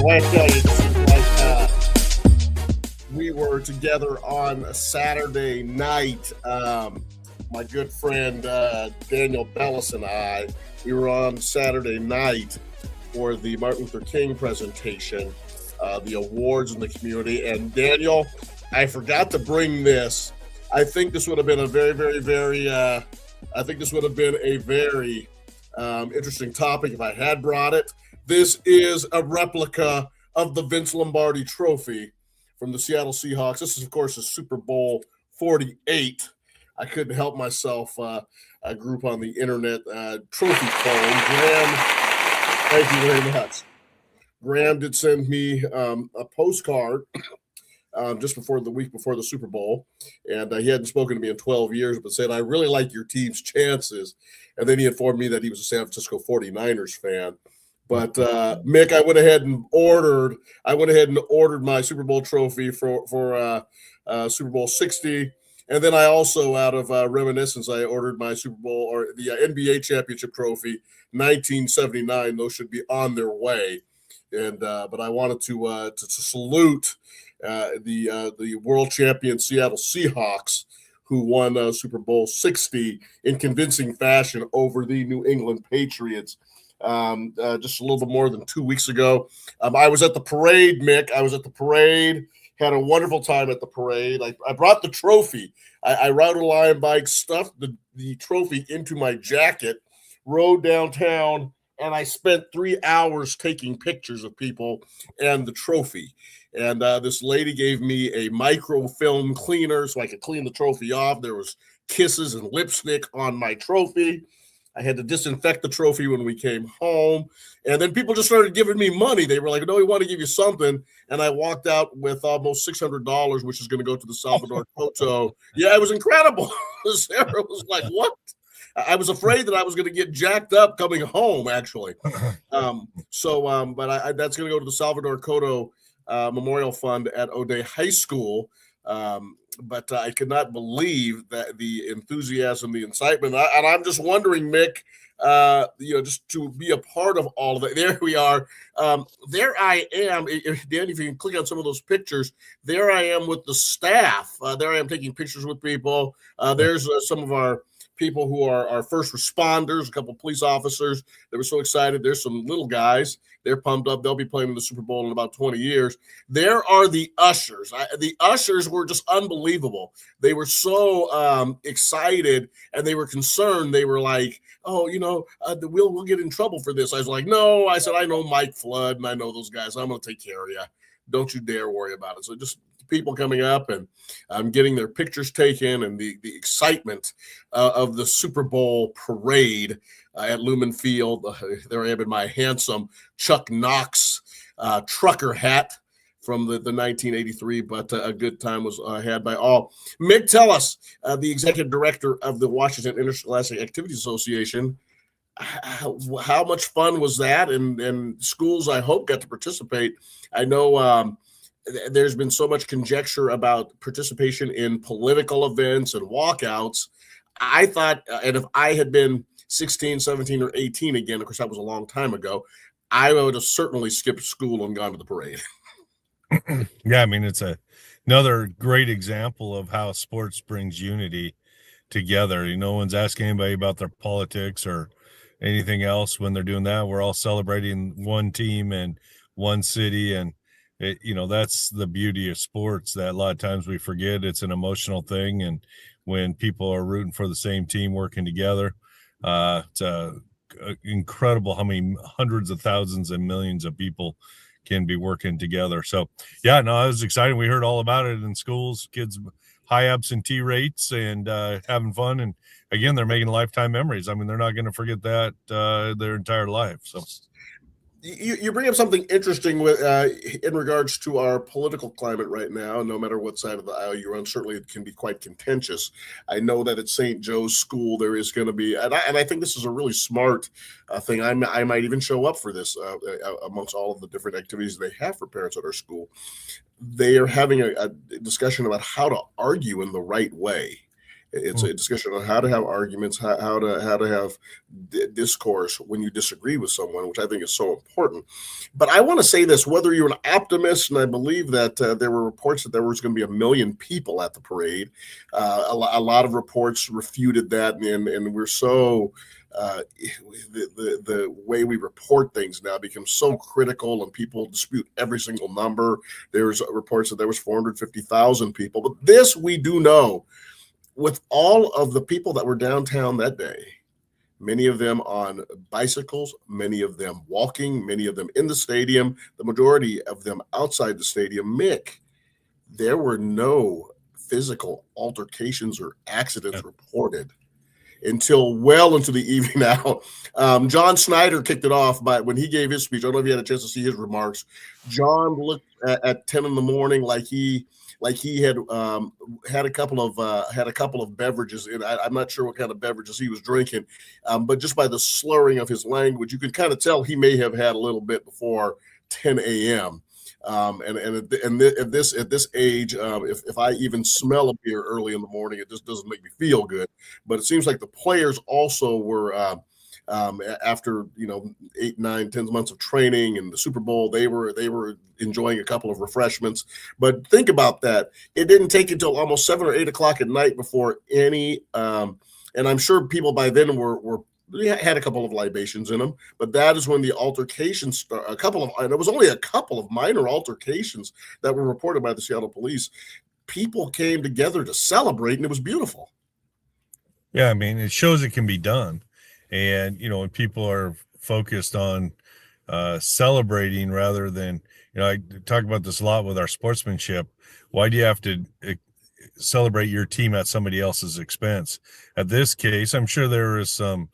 I tell you, this is like we were together on a Saturday night. My good friend Daniel Bellis and I, we were on Saturday night for the Martin Luther King presentation, the awards in the community. And Daniel, I forgot to bring this. I think this would have been a very interesting topic if I had brought it. This is a replica of the Vince Lombardi Trophy from the Seattle Seahawks. This is, of course, a Super Bowl 48. I couldn't help myself. A group on the internet, Trophy Phone. Graham, thank you very much. Graham did send me a postcard just before the week before the Super Bowl, and he hadn't spoken to me in 12 years, but said, I really like your team's chances. And then he informed me that he was a San Francisco 49ers fan. But Mick, I went ahead and ordered my Super Bowl trophy for Super Bowl 60. And then I also, out of reminiscence, I ordered my Super Bowl or the NBA championship trophy, 1979. Those should be on their way. And but I wanted to salute the world champion Seattle Seahawks, who won Super Bowl 60 in convincing fashion over the New England Patriots. Just a little bit more than 2 weeks ago. I was at the parade, Mick. I was at the parade, had a wonderful time at the parade. I brought the trophy. I rode a Lion bike, stuffed the trophy into my jacket, rode downtown, and I spent 3 hours taking pictures of people and the trophy. And this lady gave me a microfilm cleaner so I could clean the trophy off. There was kisses and lipstick on my trophy. I had to disinfect the trophy when we came home. And then people just started giving me money. They were like, no, we want to give you something. And I walked out with almost $600, which is going to go to the Salvador Cotto. Yeah, it was incredible. Sarah was like, what? I was afraid that I was going to get jacked up coming home, actually. But that's going to go to the Salvador Cotto Memorial Fund at O'Day High School. But I could not believe that the enthusiasm, the incitement, and I'm just wondering, Mick, just to be a part of all of it. There we are. There I am. Dan, if you can click on some of those pictures, there I am with the staff. There I am taking pictures with people. There's some of our people who are our first responders, a couple of police officers. They were so excited. There's some little guys. They're pumped up. They'll be playing in the Super Bowl in about 20 years. There are the ushers. The ushers were just unbelievable. They were so excited, and they were concerned. They were like, oh, we'll get in trouble for this. I was like, no. I said, I know Mike Flood, and I know those guys. I'm going to take care of you. Don't you dare worry about it. So just people coming up and getting their pictures taken, and the excitement of the Super Bowl parade at Lumen Field. There I am in my handsome Chuck Knox trucker hat from the 1983, but a good time was had by all. Mick, tell us, the executive director of the Washington Interscholastic Activities Association, how much fun was that? And schools, I hope, got to participate. I know there's been so much conjecture about participation in political events and walkouts. I thought, and if I had been 16, 17, or 18 again, of course, that was a long time ago, I would have certainly skipped school and gone to the parade. Yeah, I mean, it's another great example of how sports brings unity together. No one's asking anybody about their politics or anything else when they're doing that. We're all celebrating one team and one city, and that's the beauty of sports, that a lot of times we forget it's an emotional thing. And when people are rooting for the same team, working together, it's incredible how many hundreds of thousands and millions of people can be working together. So yeah, no, it was exciting. We heard all about it in schools, kids, high absentee rates, and having fun. And again, they're making lifetime memories. I mean, they're not going to forget that their entire life. So you bring up something interesting with in regards to our political climate right now. No matter what side of the aisle you're on, certainly it can be quite contentious. I know that at St. Joe's School there is going to be, and I think this is a really smart thing. I might even show up for this amongst all of the different activities they have for parents at our school. They are having a discussion about how to argue in the right way. It's a discussion on how to have arguments, how to have discourse when you disagree with someone, which I think is so important. But I want to say this: whether you're an optimist, and I believe that there were reports that there was going to be 1 million people at the parade, a lot of reports refuted that, and we're so. The way we report things now becomes so critical, and people dispute every single number. There's reports that there was 450,000 people, but this we do know. With all of the people that were downtown that day, many of them on bicycles, many of them walking, many of them in the stadium, the majority of them outside the stadium, Mick, there were no physical altercations or accidents reported until well into the evening out. John Snyder kicked it off by when he gave his speech. I don't know if you had a chance to see his remarks. John looked at 10 in the morning like he had had a couple of beverages. And I'm not sure what kind of beverages he was drinking, but just by the slurring of his language, you could kind of tell he may have had a little bit before 10 a.m. At this age, if I even smell a beer early in the morning, it just doesn't make me feel good. But it seems like the players also were after 8, 9, 10 months of training and the Super Bowl, they were enjoying a couple of refreshments. But think about that. It didn't take until almost 7 or 8 o'clock at night before any and I'm sure people by then had a couple of libations in them, but that is when the altercations start. There was only a couple of minor altercations that were reported by the Seattle police. People came together to celebrate, and it was beautiful. Yeah, I mean, it shows it can be done. And, when people are focused on celebrating rather than, I talk about this a lot with our sportsmanship. Why do you have to celebrate your team at somebody else's expense? At this case, I'm sure there is some,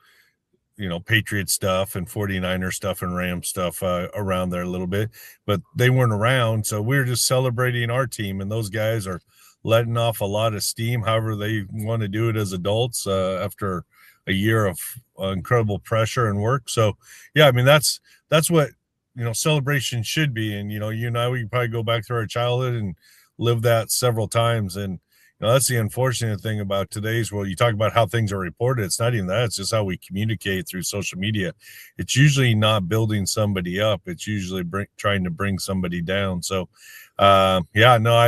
Patriot stuff and 49er stuff and Ram stuff around there a little bit, but they weren't around. So we were just celebrating our team, and those guys are letting off a lot of steam, however they want to do it as adults after a year of incredible pressure and work. So, yeah, I mean, that's what, celebration should be. And, you and I, we can probably go back through our childhood and live that several times. And, that's the unfortunate thing about today's world. You talk about how things are reported. It's not even that. It's just how we communicate through social media. It's usually not building somebody up. It's usually trying to bring somebody down. So, I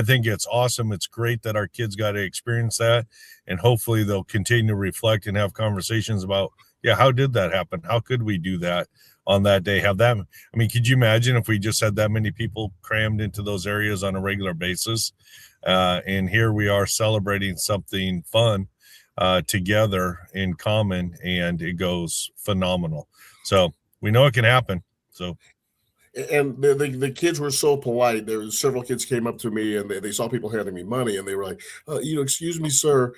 think it's awesome. It's great that our kids got to experience that. And hopefully they'll continue to reflect and have conversations about, how did that happen? How could we do that on that day? Have that. I mean, could you imagine if we just had that many people crammed into those areas on a regular basis? And here we are celebrating something fun together in common, and it goes phenomenal. So we know it can happen. So. And the kids were so polite. There were several kids came up to me, and they saw people handing me money, and they were like, excuse me, sir,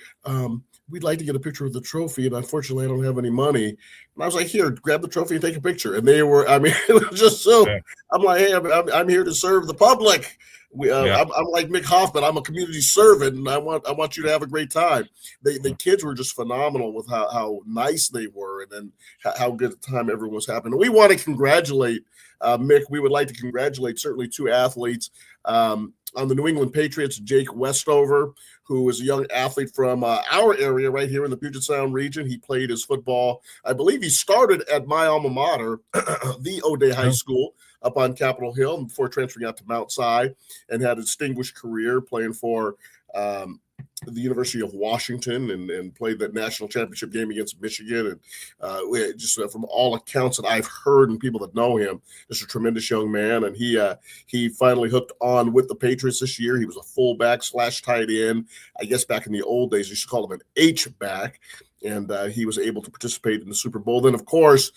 we'd like to get a picture of the trophy, and unfortunately I don't have any money. And I was like, here, grab the trophy and take a picture. And they were, it was just so, yeah. I'm like, hey, I'm here to serve the public. I'm like Mick Hoffman. I'm a community servant, and I want you to have a great time. The kids were just phenomenal with how nice they were, and then how good a time everyone was having. And we want to congratulate Mick. We would like to congratulate certainly 2 athletes on the New England Patriots. Jake Westover, who is a young athlete from our area right here in the Puget Sound region. He played his football. I believe he started at my alma mater, the O'Day High School, up on Capitol Hill before transferring out to Mount Si, and had a distinguished career playing for the University of Washington and played that national championship game against Michigan. And just from all accounts that I've heard and people that know him, just a tremendous young man. And he finally hooked on with the Patriots this year. He was a fullback / tight end. I guess back in the old days, you used to call him an H-back. And he was able to participate in the Super Bowl. Then, of course,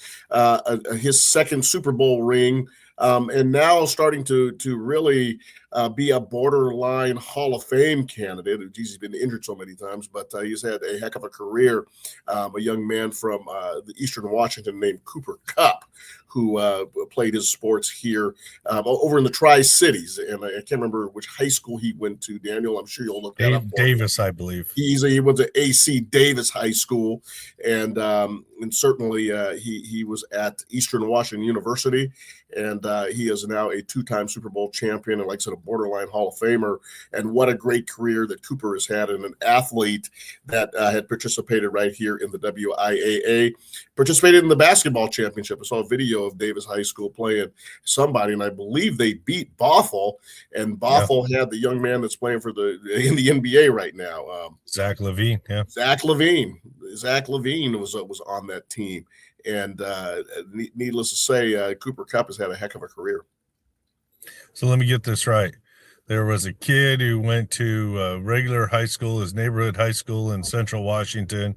his second Super Bowl ring, and now starting to really be a borderline Hall of Fame candidate. He's been injured so many times, but he's had a heck of a career. A young man from the Eastern Washington named Cooper Kupp, who played his sports here over in the Tri-Cities. And I can't remember which high school he went to, Daniel. I'm sure you'll look that up. Davis, I believe. He went to AC Davis High School, and certainly he was at Eastern Washington University, and he is now a two-time Super Bowl champion and, like I said, a borderline Hall of Famer. And what a great career that Cooper has had, and an athlete that had participated right here in the WIAA, participated in the basketball championship. I saw a video of Davis High School playing somebody, and I believe they beat Bothell, and Bothell had the young man that's playing in the NBA right now. Zach LaVine, yeah. Zach LaVine was on that team, and needless to say, Cooper Kupp has had a heck of a career. So let me get this right. There was a kid who went to regular high school, his neighborhood high school in Central Washington,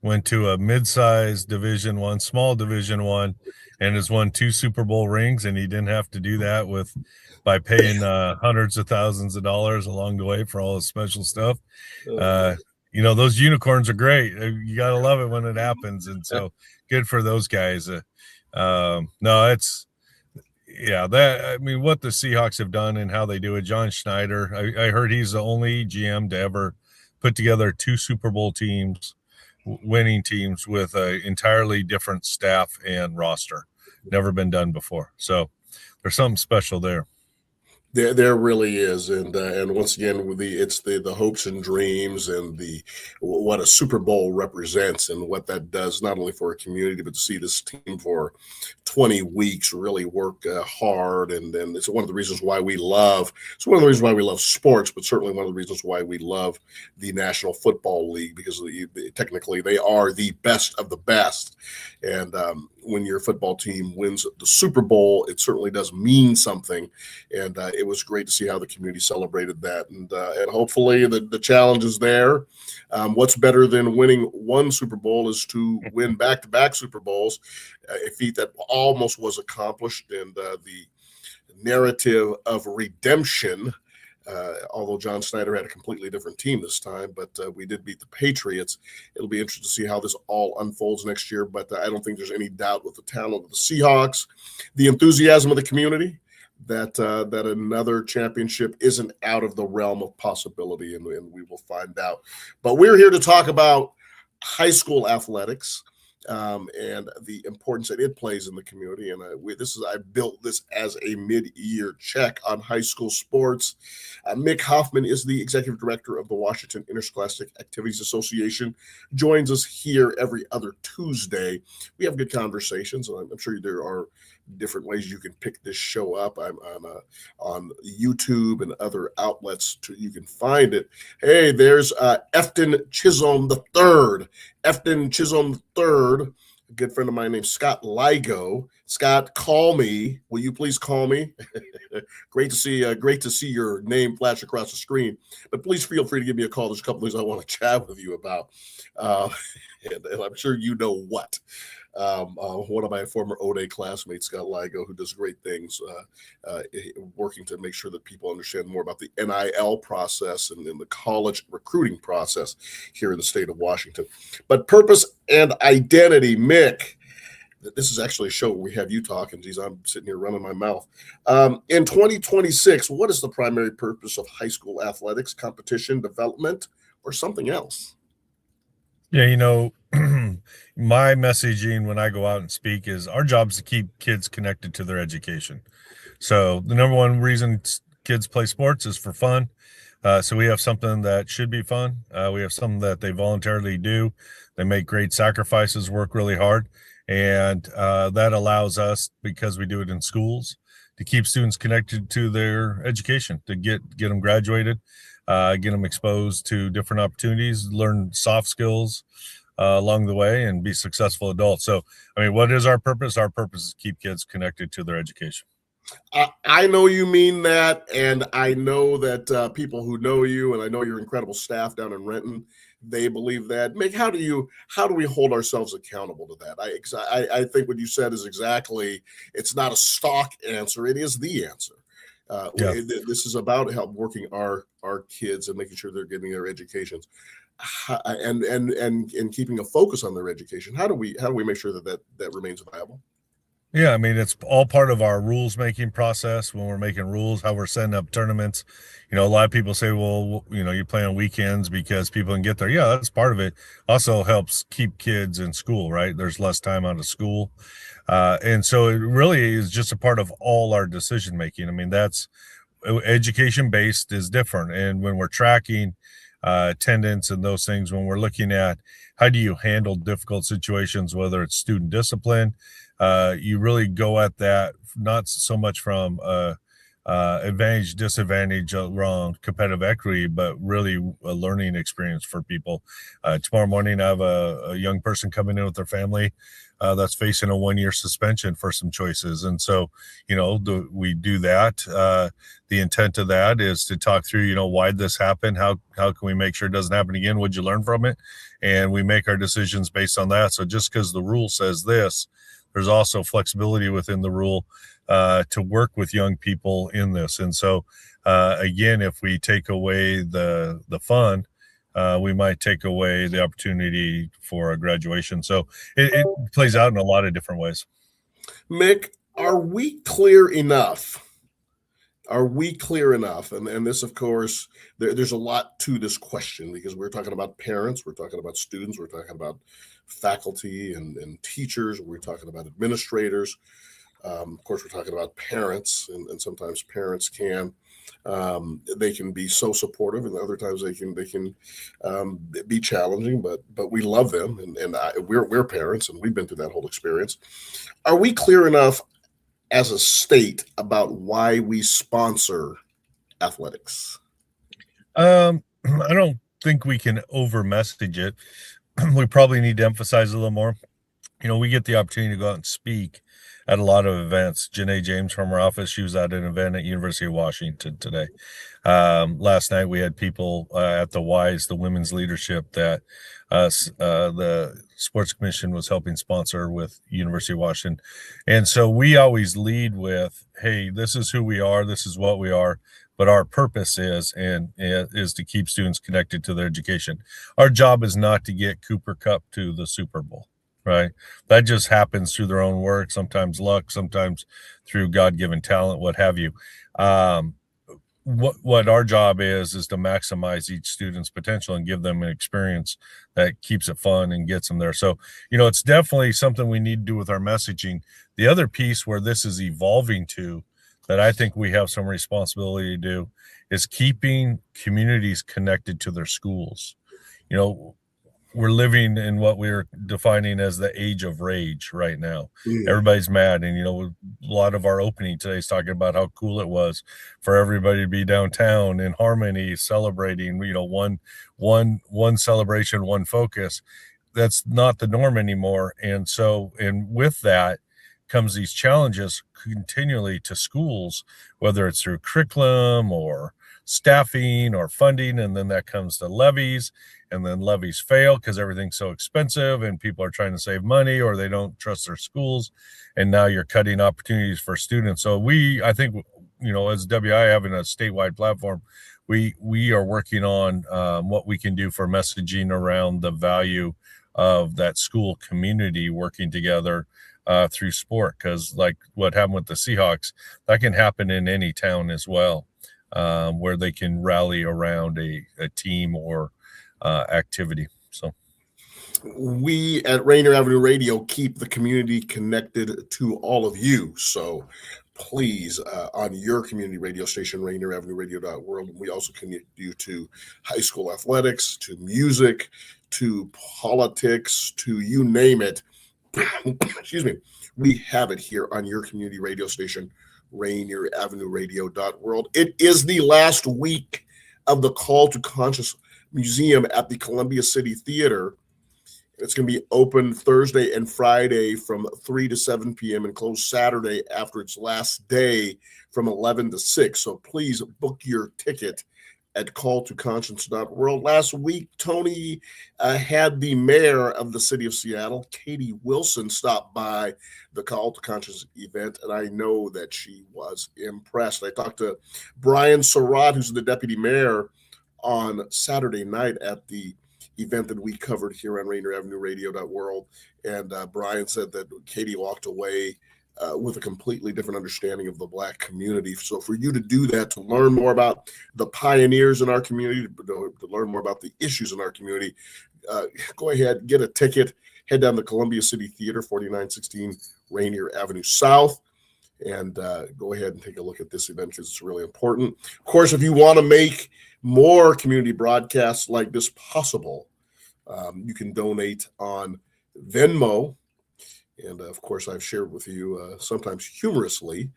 went to a mid-sized Division I, small Division I, and has won 2 Super Bowl rings, and he didn't have to do that by paying hundreds of thousands of dollars along the way for all his special stuff. Those unicorns are great. You got to love it when it happens. And so good for those guys. What the Seahawks have done and how they do it. John Schneider, I heard he's the only GM to ever put together 2 Super Bowl teams, winning teams with an entirely different staff and roster. Never been done before. So there's something special there. There really is, and once again, it's the hopes and dreams, and what a Super Bowl represents, and what that does not only for a community, but to see this team for 20 weeks really work hard, and it's one of the reasons why we love. It's one of the reasons why we love sports, but certainly one of the reasons why we love the National Football League, because technically they are the best of the best, and when your football team wins the Super Bowl, it certainly does mean something, and it was great to see how the community celebrated that, and hopefully the challenge is there. What's better than winning one Super Bowl is to win back-to-back Super Bowls, a feat that almost was accomplished, and the narrative of redemption, although John Schneider had a completely different team this time, but we did beat the Patriots. It'll be interesting to see how this all unfolds next year, but I don't think there's any doubt with the talent of the Seahawks, the enthusiasm of the community, that another championship isn't out of the realm of possibility, and we will find out. But we're here to talk about high school athletics, and the importance that it plays in the community. And I built this as a mid-year check on high school sports. Mick Hoffman is the executive director of the Washington Interscholastic Activities Association, joins us here every other Tuesday. We have good conversations, and I'm sure there are different ways you can pick this show up. I'm on YouTube and other outlets you can find it. Hey, there's Efton Chisholm III. Efton Chisholm III, a good friend of mine named Scott Ligo. Scott, call me. Will you please call me? Great to see your name flash across the screen. But please feel free to give me a call. There's a couple things I want to chat with you about. And I'm sure you know what. One of my former O-Day classmates, Scott Ligo, who does great things, working to make sure that people understand more about the NIL process and the college recruiting process here in the state of Washington. But purpose and identity, Mick. This is actually a show where we have you talking. Geez, I'm sitting here running my mouth. In 2026, what is the primary purpose of high school athletics, competition, development, or something else? Yeah, my messaging when I go out and speak is our job is to keep kids connected to their education. So the number one reason kids play sports is for fun. So we have something that should be fun. We have something that they voluntarily do. They make great sacrifices, work really hard. And that allows us, because we do it in schools, to keep students connected to their education, to get them graduated, get them exposed to different opportunities, learn soft skills along the way, and be successful adults. So, what is our purpose? Our purpose is to keep kids connected to their education. I know you mean that, and I know that people who know you, and I know your incredible staff down in Renton, they believe that. Mick, how do we hold ourselves accountable to that? I think what you said is exactly, it's not a stock answer, it is the answer. This is about working our kids and making sure they're getting their educations, and keeping a focus on their education. How do we make sure that remains viable? Yeah, I mean, it's all part of our rules making process when we're making rules, how we're setting up tournaments. A lot of people say, well, you play on weekends because people can get there. Yeah, that's part of it. Also helps keep kids in school, right? There's less time out of school. And so it really is just a part of all our decision making. I mean, that's education based is different. And when we're tracking attendance and those things, when we're looking at how do you handle difficult situations, whether it's student discipline, you really go at that not so much from advantage, disadvantage around competitive equity, but really a learning experience for people. Tomorrow morning, I have a young person coming in with their family that's facing a 1-year suspension for some choices. And so, we do that. The intent of that is to talk through, why this happened? How can we make sure it doesn't happen again? What'd you learn from it? And we make our decisions based on that. So just because the rule says this, there's also flexibility within the rule to work with young people in this. And so, again, if we take away the fun, we might take away the opportunity for a graduation. So it plays out in a lot of different ways. Mick, are we clear enough? Are we clear enough? And this, of course, there's a lot to this question because we're talking about parents, we're talking about students, we're talking about faculty and teachers, we're talking about administrators. Of course, we're talking about parents, and sometimes parents they can be so supportive, and other times they can be challenging. But we love them, and we're parents, and we've been through that whole experience. Are we clear enough as a state about why we sponsor athletics? I don't think we can over message it. We probably need to emphasize a little more. We get the opportunity to go out and speak at a lot of events. Janae James from our office, she was at an event at University of Washington today. Last night we had people at the WIAA, the women's leadership that the sports commission was helping sponsor with University of Washington. And so we always lead with, hey, this is who we are, this is what we are, but our purpose is to keep students connected to their education. Our job is not to get Cooper Cup to the Super Bowl. Right. That just happens through their own work, sometimes luck, sometimes through God-given talent, what have you. What our job is to maximize each student's potential and give them an experience that keeps it fun and gets them there. So, it's definitely something we need to do with our messaging. The other piece where this is evolving to that I think we have some responsibility to do is keeping communities connected to their schools. We're living in what we're defining as the age of rage right now. Everybody's mad. And, a lot of our opening today is talking about how cool it was for everybody to be downtown in harmony, celebrating, one celebration, one focus. That's not the norm anymore. And so, and with that comes these challenges continually to schools, whether it's through curriculum or staffing or funding. And then that comes to levies. And then levies fail because everything's so expensive and people are trying to save money or they don't trust their schools. And now you're cutting opportunities for students. So I think, as WI having a statewide platform, we are working on what we can do for messaging around the value of that school community working together through sport. Because like what happened with the Seahawks, that can happen in any town as well, where they can rally around a team or activity. So we at Rainier Avenue Radio keep the community connected to all of you. So please, on your community radio station, Rainier Avenue Radio.world, we also connect you to high school athletics, to music, to politics, to you name it. Excuse me. We have it here on your community radio station, Rainier Avenue Radio.world. It is the last week of the Call to Conscious Museum at the Columbia City Theater. It's going to be open Thursday and Friday from 3 to 7 p.m. and closed Saturday after its last day from 11 to 6. So please book your ticket at calltoconscience.world. Last week, Tony had the mayor of the city of Seattle, Katie Wilson, stop by the Call to Conscience event, and I know that she was impressed. I talked to Brian Surratt, who's the deputy mayor, on Saturday night at the event that we covered here on Rainier Avenue Radio.world. And Brian said that Katie walked away with a completely different understanding of the Black community. So for you to do that, to learn more about the pioneers in our community, to learn more about the issues in our community, go ahead, get a ticket, head down to Columbia City Theater, 4916 Rainier Avenue South, and go ahead and take a look at this event because it's really important. Of course, if you want to make more community broadcasts like this possible, you can donate on Venmo. And of course, I've shared with you, sometimes humorously,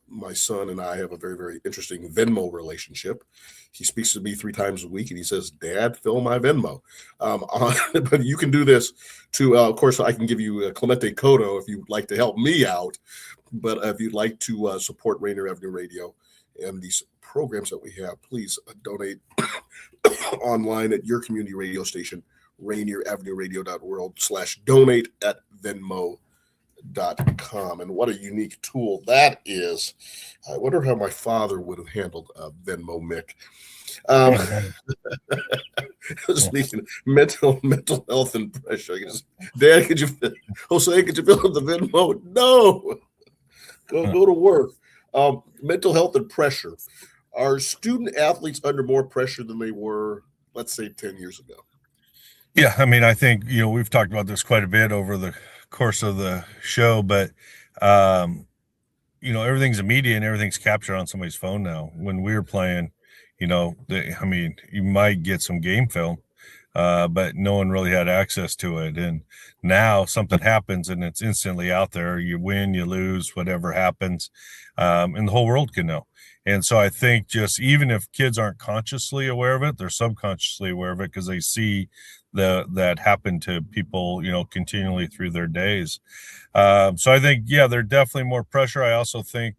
my son and I have a very, very interesting Venmo relationship. He speaks to me 3 times a week and he says, "Dad, fill my Venmo." But you can do this to, of course, I can give you Clemente Cotto if you'd like to help me out. But if you'd like to support Rainier Avenue Radio and these programs that we have, please donate online at your community radio station, RainierAvenueRadio.world/donate at Venmo.com. And what a unique tool that is. I wonder how my father would have handled Venmo, Mick. Speaking of mental health and pressure, Dad, Jose, could you fill in the Venmo? No, go to work. Mental health and pressure. Are student athletes under more pressure than they were, let's say, 10 years ago? Yeah, I mean, I think, we've talked about this quite a bit over the course of the show, but, everything's immediate and everything's captured on somebody's phone now. When we were playing, you might get some game film, but no one really had access to it. And now something happens and it's instantly out there. You win, you lose, whatever happens, and the whole world can know. And so I think just even if kids aren't consciously aware of it, they're subconsciously aware of it because they see that happen to people, continually through their days. So I think, yeah, there's definitely more pressure. I also think,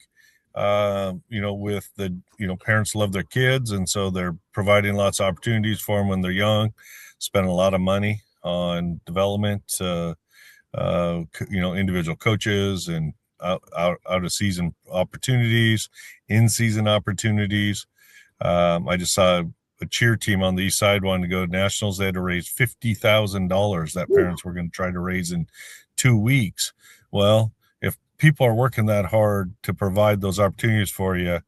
with the, parents love their kids. And so they're providing lots of opportunities for them when they're young, spending a lot of money on development, individual coaches and out of season opportunities, in season opportunities. I just saw a cheer team on the east side wanted to go to nationals. They had to raise $50,000 that parents were going to try to raise in 2 weeks. Well, if people are working that hard to provide those opportunities for you,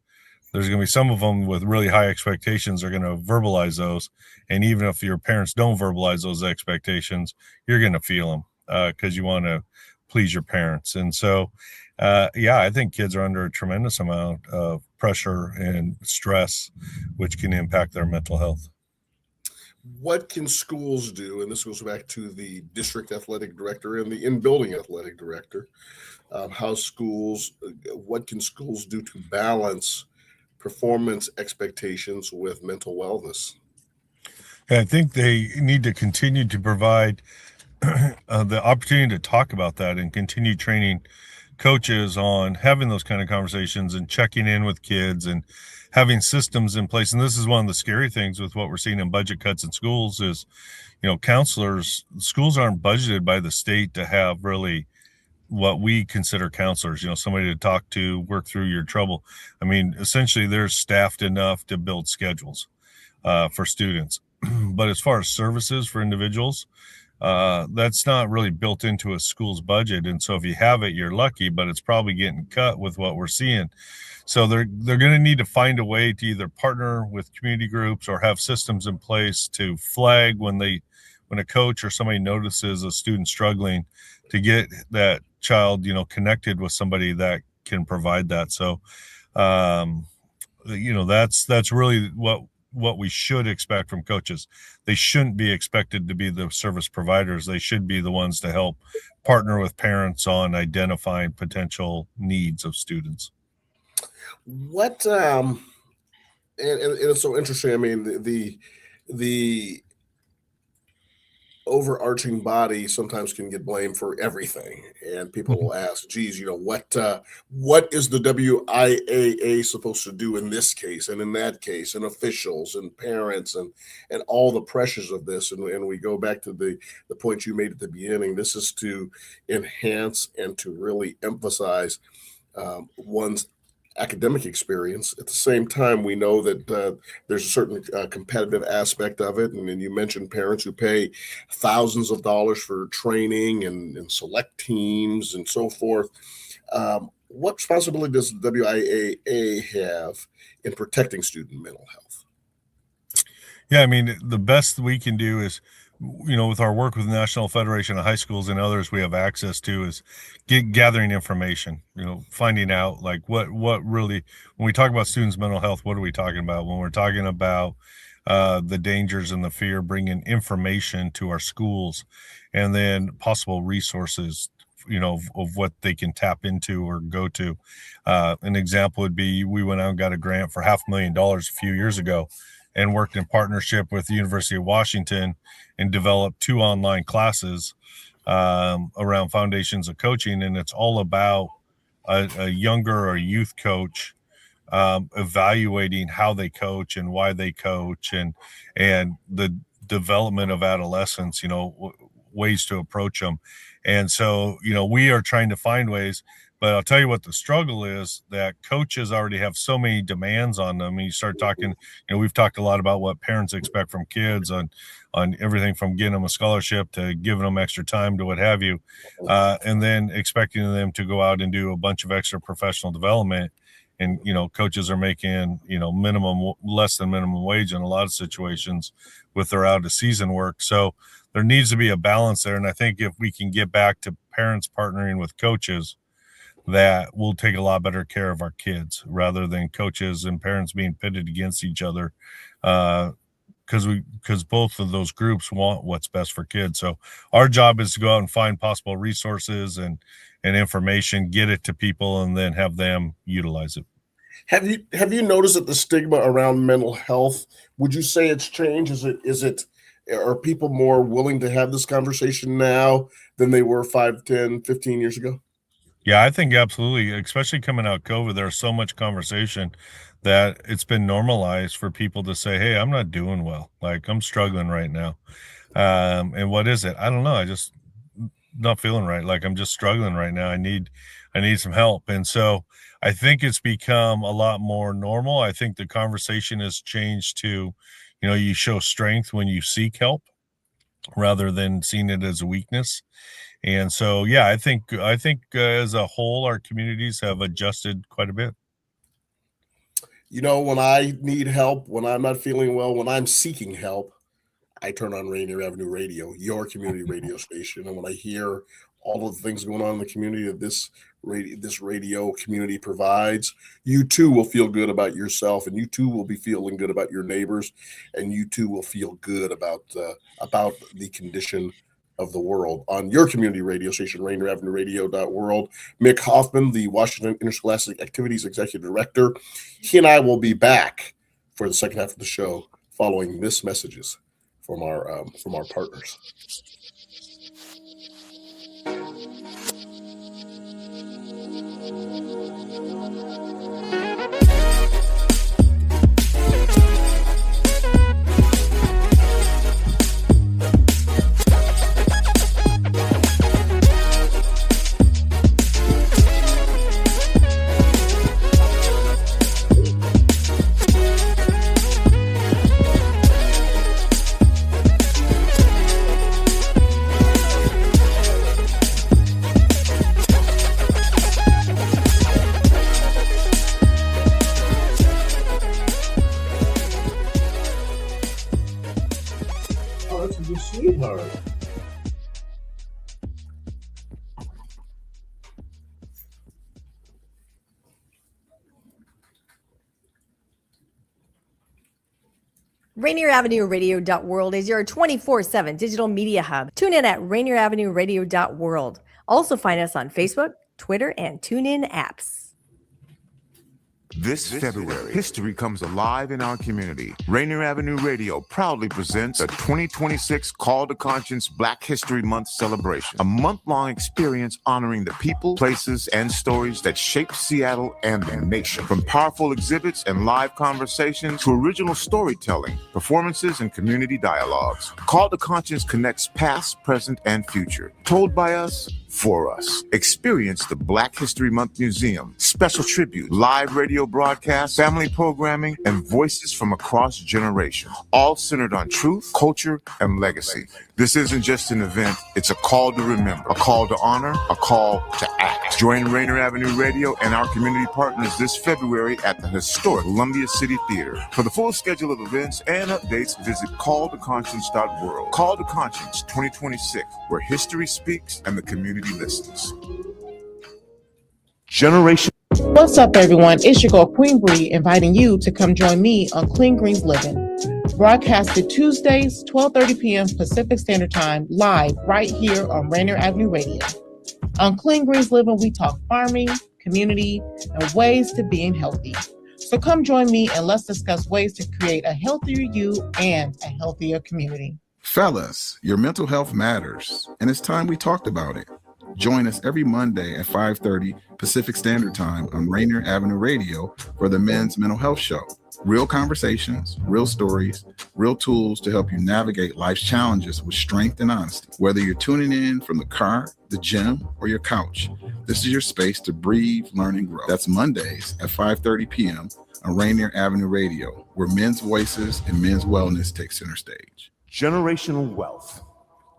there's going to be some of them with really high expectations are going to verbalize those. And even if your parents don't verbalize those expectations, you're going to feel them because you want to please your parents. And so, I think kids are under a tremendous amount of pressure and stress, which can impact their mental health. What can schools do? And this goes back to the district athletic director and the in-building athletic director. What can schools do to balance performance expectations with mental wellness? I think they need to continue to provide the opportunity to talk about that and continue training coaches on having those kind of conversations and checking in with kids and having systems in place. And this is one of the scary things with what we're seeing in budget cuts in schools is, schools aren't budgeted by the state to have really what we consider counselors, somebody to talk to, work through your trouble. I mean, essentially they're staffed enough to build schedules for students. But as far as services for individuals, that's not really built into a school's budget. And so if you have it, you're lucky, but it's probably getting cut with what we're seeing. So they're going to need to find a way to either partner with community groups or have systems in place to flag when a coach or somebody notices a student struggling to get that child, connected with somebody that can provide that. So, that's really what we should expect from coaches. They shouldn't be expected to be the service providers. They should be the ones to help partner with parents on identifying potential needs of students. What and it's so interesting. I mean, the overarching body sometimes can get blamed for everything, and people will ask, geez, what is the WIAA supposed to do in this case and in that case, and officials and parents and all the pressures of this. And we go back to the point you made at the beginning. This is to enhance and to really emphasize one's academic experience. At the same time, we know that there's a certain competitive aspect of it. And then you mentioned parents who pay thousands of dollars for training and select teams and so forth. What responsibility does the WIAA have in protecting student mental health? Yeah, I mean, the best we can do is, with our work with the National Federation of High Schools and others we have access to, is gathering information, finding out like what really, when we talk about students' mental health, what are we talking about? When we're talking about the dangers and the fear, bringing information to our schools, and then possible resources, of what they can tap into or go to. An example would be, we went out and got a grant for $500,000 a few years ago and worked in partnership with the University of Washington and developed 2 online classes around foundations of coaching. And it's all about a younger or youth coach evaluating how they coach and why they coach, and the development of adolescents, ways to approach them. And so, we are trying to find ways, but I'll tell you what the struggle is, that coaches already have so many demands on them. And you start talking, we've talked a lot about what parents expect from kids on everything from getting them a scholarship to giving them extra time to what have you. And then expecting them to go out and do a bunch of extra professional development. And, coaches are making, less than minimum wage in a lot of situations with their out of season work. So there needs to be a balance there. And I think if we can get back to parents partnering with coaches, that we'll take a lot better care of our kids, rather than coaches and parents being pitted against each other. Because both of those groups want what's best for kids. So our job is to go out and find possible resources and information, get it to people, and then have them utilize it. Have you noticed that the stigma around mental health, would you say it's changed? Are people more willing to have this conversation now than they were 5, 10, 15 years ago? Yeah, I think absolutely, especially coming out of COVID, there's so much conversation that it's been normalized for people to say, hey, I'm not doing well. Like, I'm struggling right now. And what is it? I don't know. I just not feeling right. Like, I'm just struggling right now. I need some help. And so I think it's become a lot more normal. I think the conversation has changed to, you show strength when you seek help rather than seeing it as a weakness. And so, yeah, I think as a whole, our communities have adjusted quite a bit. When I need help, when I'm not feeling well, when I'm seeking help, I turn on Rainier Avenue Radio, your community radio station. And when I hear all of the things going on in the community that this radio community provides, you too will feel good about yourself, and you too will be feeling good about your neighbors, and you too will feel good about the condition of the world on your community radio station, Rainier Avenue Radio.world. Mick Hoffman, the Washington Interscholastic Activities Executive Director. He and I will be back for the second half of the show following this messages from our partners. Rainier Avenue Radio.world is your 24/7 digital media hub. Tune in at Rainier Avenue Radio.world. Also find us on Facebook, Twitter, and TuneIn apps. This February, history comes alive in our community. Rainier Avenue Radio proudly presents a 2026 Call to Conscience Black History Month celebration, a month-long experience honoring the people, places, and stories that shaped Seattle and the nation. From powerful exhibits and live conversations to original storytelling, performances, and community dialogues, Call to Conscience connects past, present, and future. Told by us, for us. Experience the Black History Month Museum, special tribute, live radio broadcasts, family programming, and voices from across generations, all centered on truth, culture, and legacy. This isn't just an event, it's a call to remember, a call to honor, a call to act. Join Rainier Avenue Radio and our community partners this February at the historic Columbia City Theater. For the full schedule of events and updates, visit calltoconscience.world. Call to Conscience 2026, where history speaks and the community listens. Generation. What's up, everyone? It's your girl, Queen Bree, inviting you to come join me on Clean Greens Living. Broadcasted Tuesdays, 12:30 p.m. Pacific Standard Time, live right here on Rainier Avenue Radio. On Clean Greens Living, we talk farming, community, and ways to being healthy. So come join me and let's discuss ways to create a healthier you and a healthier community. Fellas, your mental health matters, and it's time we talked about it. Join us every Monday at 5:30 Pacific Standard Time on Rainier Avenue Radio for the Men's Mental Health Show. Real conversations, real stories, real tools to help you navigate life's challenges with strength and honesty. Whether you're tuning in from the car, the gym, or your couch, this is your space to breathe, learn, and grow. That's Mondays at 5:30 p.m. on Rainier Avenue Radio, where men's voices and men's wellness take center stage. Generational wealth.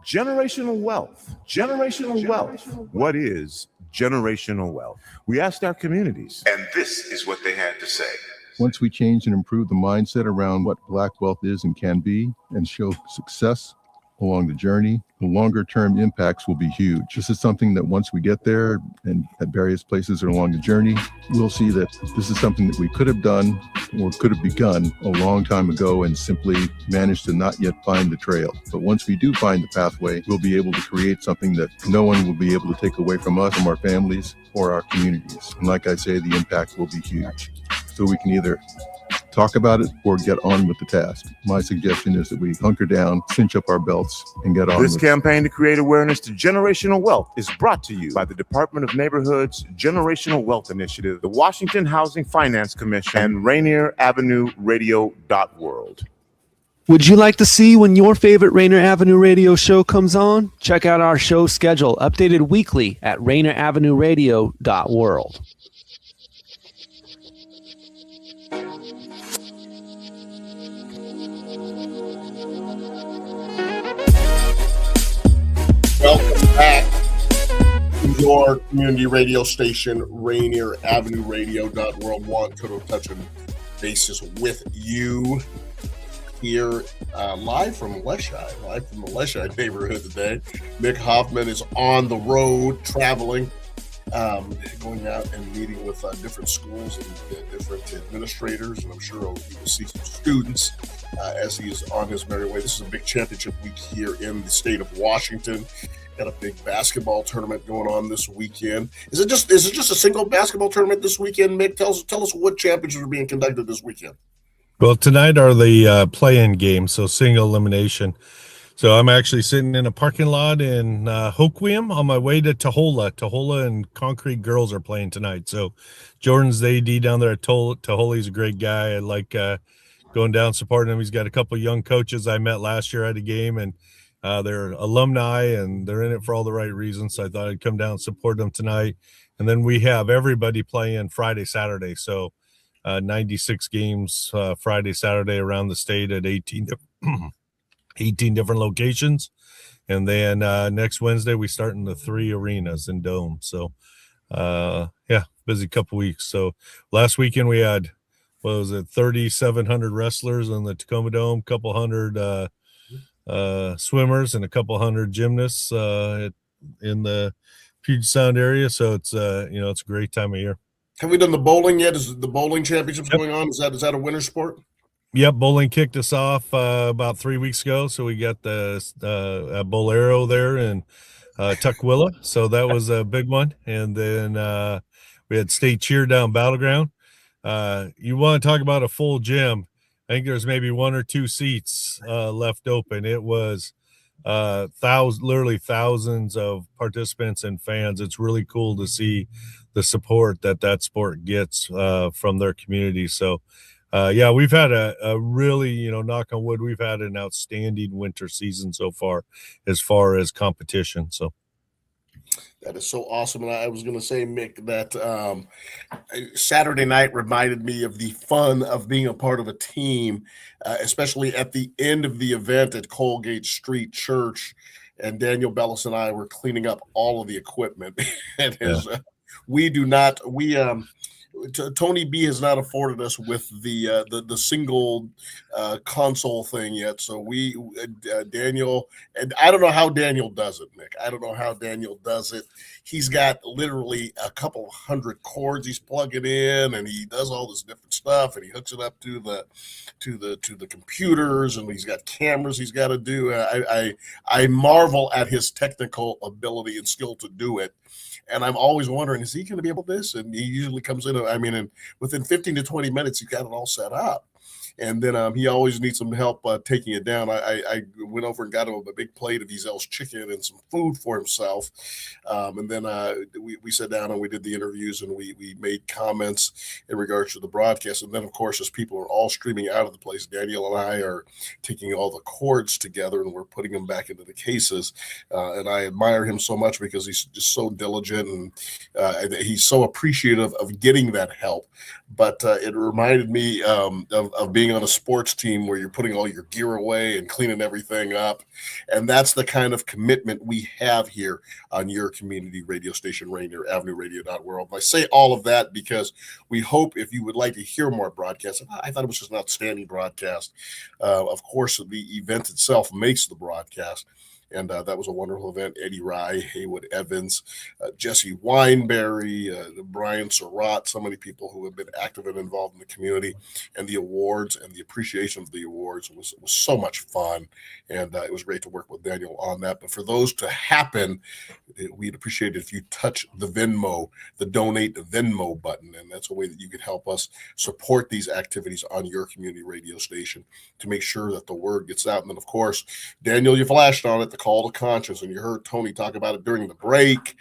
Generational wealth. Generational wealth. What is generational wealth? We asked our communities, and this is what they had to say. Once we change and improve the mindset around what Black wealth is and can be, and show success along the journey, the longer term impacts will be huge. This is something that once we get there and at various places along the journey, we'll see that this is something that we could have done or could have begun a long time ago and simply managed to not yet find the trail. But once we do find the pathway, we'll be able to create something that no one will be able to take away from us, from our families, or our communities. And like I say, the impact will be huge. So we can either talk about it or get on with the task. My suggestion is that we hunker down, cinch up our belts, and get on. This campaign to create awareness to generational wealth is brought to you by the Department of Neighborhood's Generational Wealth Initiative, the Washington Housing Finance Commission, and Rainier Avenue Radio.world. Would you like to see when your favorite Rainier Avenue Radio show comes on? Check out our show schedule, updated weekly at RainierAvenueRadio.world. Welcome back to your community radio station, Rainier Avenue Radio.world. Juan, Cotto touching bases with you here live from the Leshai neighborhood today. Mick Hoffman is on the road traveling, going out and meeting with different schools and different administrators, and I'm sure he will see some students as he is on his merry way. This is a big championship week here in the state of Washington. Got a big basketball tournament going on this weekend. Is it just a single basketball tournament this weekend, Mick? Tell us what championships are being conducted this weekend. Well, tonight are the play-in games, so single elimination. So I'm actually sitting in a parking lot in Hoquiam on my way to Tahola. Tahola and Concrete Girls are playing tonight. So Jordan's the AD down there at Tahola. He's a great guy. I like going down supporting him. He's got a couple of young coaches I met last year at a game, and they're alumni, and they're in it for all the right reasons. So I thought I'd come down and support them tonight. And then we have everybody playing Friday, Saturday. So 96 games Friday, Saturday around the state at 18 different locations. And then next Wednesday, we start in the 3 arenas and domes. So, busy couple weeks. So last weekend we had, 3,700 wrestlers in the Tacoma Dome, couple hundred swimmers, and a couple hundred gymnasts in the Puget Sound area. So it's it's a great time of year. Have we done the bowling yet? Is the bowling championships going on? Is that a winter sport? Yep, bowling kicked us off about 3 weeks ago. So we got the Bolero there in Tukwila. So that was a big one. And then we had state cheer down Battleground. You want to talk about a full gym? I think there's maybe 1 or 2 seats left open. It was literally thousands of participants and fans. It's really cool to see the support that sport gets from their community. So we've had a really, knock on wood, we've had an outstanding winter season so far as competition. So That is so awesome. And I was going to say, Mick, that Saturday night reminded me of the fun of being a part of a team, especially at the end of the event at Colgate Street Church. And Daniel Bellis and I were cleaning up all of the equipment. And Tony B has not afforded us with the single console thing yet. So Daniel, and I don't know how Daniel does it, Mick. I don't know how Daniel does it. He's got literally a couple of hundred cords he's plugging in, and he does all this different stuff, and he hooks it up to the computers, and he's got cameras he's got to do. I marvel at his technical ability and skill to do it. And I'm always wondering, is he going to be able to do this? And he usually comes in, and within 15 to 20 minutes, he's got it all set up. And then he always needs some help taking it down. I went over and got him a big plate of Ezel's chicken and some food for himself. And then we sat down and we did the interviews, and we made comments in regards to the broadcast. And then, of course, as people are all streaming out of the place, Daniel and I are taking all the cords together and we're putting them back into the cases. And I admire him so much because he's just so diligent, and he's so appreciative of getting that help. But it reminded me of being on a sports team where you're putting all your gear away and cleaning everything up. And that's the kind of commitment we have here on your community radio station, Rainier Avenue Radio.world. I say all of that because we hope, if you would like to hear more broadcasts, I thought it was just an outstanding broadcast. Of course, the event itself makes the broadcast. And that was a wonderful event. Eddie Rye, Haywood Evans, Jesse Weinberry, Brian Surratt, so many people who have been active and involved in the community, and the awards and the appreciation of the awards was so much fun. And it was great to work with Daniel on that. But for those to happen, we'd appreciate it if you touch the donate Venmo button. And that's a way that you could help us support these activities on your community radio station to make sure that the word gets out. And then, of course, Daniel, you flashed on it, the call to conscience, and you heard Tony talk about it during the break.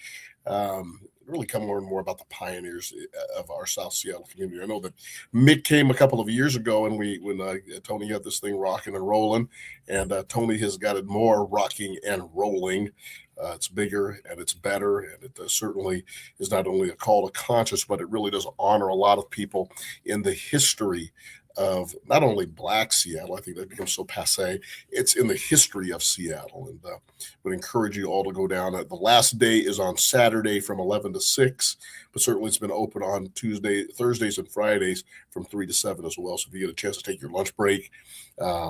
Really come learn more about the pioneers of our South Seattle community. I know that Mick came a couple of years ago, and when Tony had this thing rocking and rolling, and Tony has got it more rocking and rolling. It's bigger and it's better, and it certainly is not only a call to conscience, but it really does honor a lot of people in the history of not only Black Seattle. I think that becomes so passé. It's in the history of Seattle, and would encourage you all to go down. The last day is on Saturday from 11 to 6, but certainly it's been open on Thursdays and Fridays from 3 to 7 as well. So if you get a chance to take your lunch break,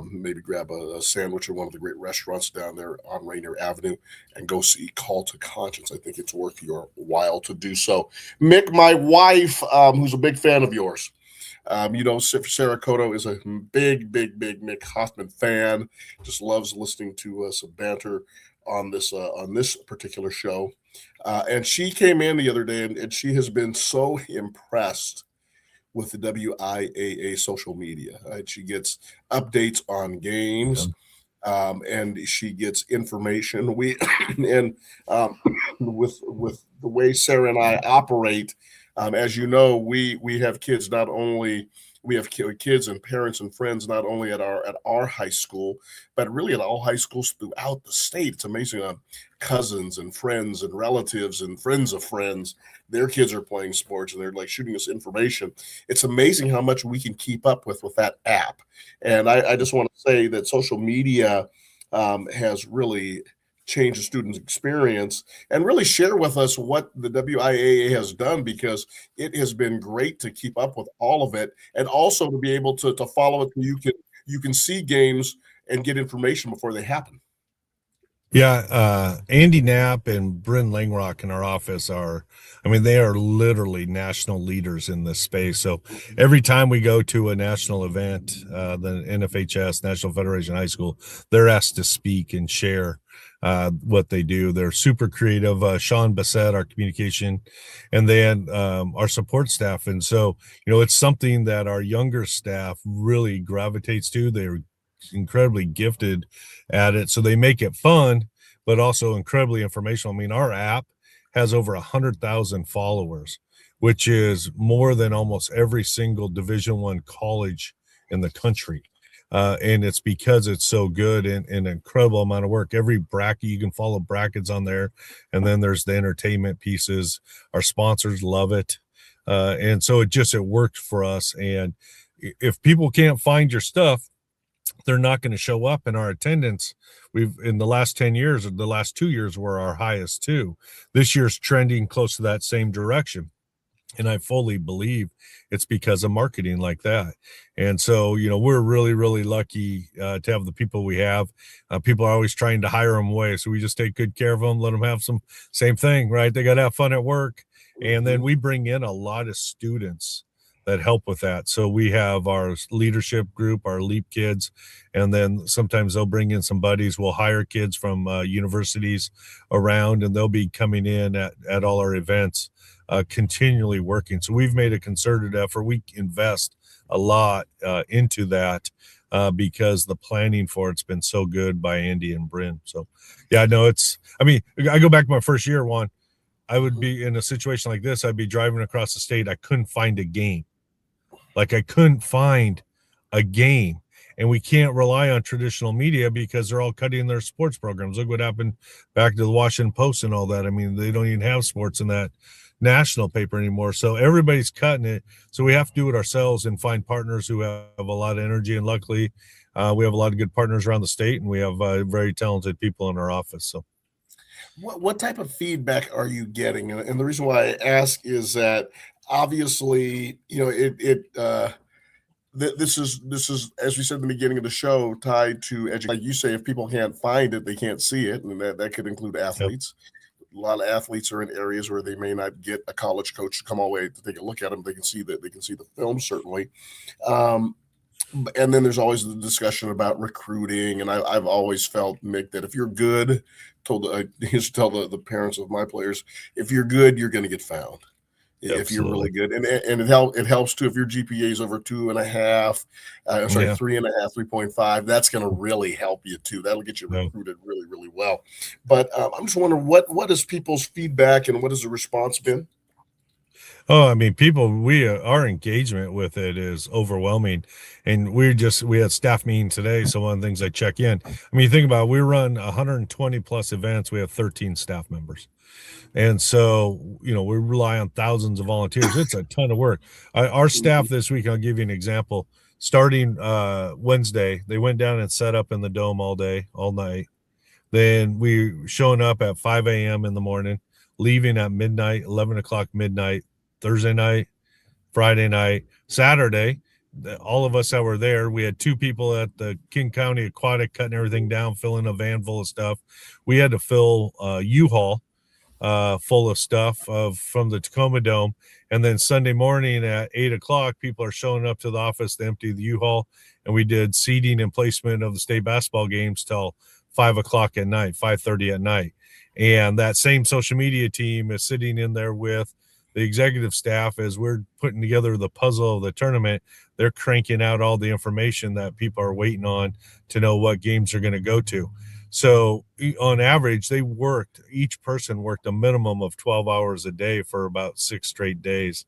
maybe grab a sandwich at one of the great restaurants down there on Rainier Avenue and go see Call to Conscience. I think it's worth your while to do so. Mick, my wife, who's a big fan of yours, Sarah Cotto is a big Mick Hoffman fan. Just loves listening to some banter on this particular show. And she came in the other day, and she has been so impressed with the WIAA social media. Right? She gets updates on games, and she gets information. With the way Sarah and I operate. As you know, we have kids we have kids and parents and friends not only at our high school, but really at all high schools throughout the state. It's amazing. Cousins and friends and relatives and friends of friends, their kids are playing sports, and they're like shooting us information. It's amazing how much we can keep up with that app. And I just want to say that social media has really change the student's experience, and really share with us what the WIAA has done, because it has been great to keep up with all of it, and also to be able to follow it. You can see games and get information before they happen. Yeah, Andy Knapp and Bryn Langrock in our office they are literally national leaders in this space. So every time we go to a national event, the NFHS, National Federation of High School, they're asked to speak and share what they do. They're super creative. Sean Bassett, our communication, and then our support staff. And so, it's something that our younger staff really gravitates to. They're incredibly gifted at it, so they make it fun, but also incredibly informational. Our app has over 100,000 followers, which is more than almost every single Division I college in the country. And it's because it's so good and an incredible amount of work. Every bracket, you can follow brackets on there. And then there's the entertainment pieces. Our sponsors love it. And so it worked for us. And if people can't find your stuff, they're not going to show up. In our attendance, in the last 10 years, or the last 2 years were our highest too. This year's trending close to that same direction. And I fully believe it's because of marketing like that. And so, we're really, really lucky to have the people we have. People are always trying to hire them away. So we just take good care of them, let them have same thing, right? They got to have fun at work. And then we bring in a lot of students that help with that. So we have our leadership group, our LEAP kids, and then sometimes they'll bring in some buddies. We'll hire kids from universities around, and they'll be coming in at all our events, continually working. So we've made a concerted effort. We invest a lot into that because the planning for it's been so good by Andy and Bryn. So yeah, no, I go back to my first year, Juan. I would be in a situation like this. I'd be driving across the state. I couldn't find a game. I couldn't find a game. And we can't rely on traditional media because they're all cutting their sports programs. Look what happened back to the Washington Post and all that. I mean, they don't even have sports in that national paper anymore. So everybody's cutting it. So we have to do it ourselves and find partners who have a lot of energy. And luckily, we have a lot of good partners around the state, and we have very talented people in our office. So. What type of feedback are you getting? And the reason why I ask is that obviously, this is, as we said in the beginning of the show, tied to education. Like you say, if people can't find it, they can't see it, and that could include athletes. Yep. A lot of athletes are in areas where they may not get a college coach to come all the way to take a look at them. They can see the film, certainly. And then there's always the discussion about recruiting. And I've always felt, Mick, that if you're good, I used to tell the parents of my players, if you're good, you're going to get found. Absolutely. If you're really good. And it helps too if your GPA is over 2.5, 3.5, 3.5. That's going to really help you too. That'll get you recruited really, really well. But I'm just wondering, what is people's feedback and what has the response been? Oh, I mean, our engagement with it is overwhelming. And we had staff meeting today. So one of the things I check in, I mean, you think about it, we run 120 plus events. We have 13 staff members. And so, we rely on thousands of volunteers. It's a ton of work. Our staff this week, I'll give you an example. Starting Wednesday, they went down and set up in the dome all day, all night. Then we showing up at 5 a.m. in the morning, leaving at midnight, 11 o'clock midnight, Thursday night, Friday night, Saturday. All of us that were there, we had 2 people at the King County Aquatic cutting everything down, filling a van full of stuff. We had to fill U-Haul full of stuff from the Tacoma Dome. And then Sunday morning at 8 o'clock, people are showing up to the office to empty the U-Haul. And we did seating and placement of the state basketball games till 5 o'clock at night, 5:30 at night. And that same social media team is sitting in there with the executive staff as we're putting together the puzzle of the tournament. They're cranking out all the information that people are waiting on to know what games are going to go to. So on average, each person worked a minimum of 12 hours a day for about 6 straight days.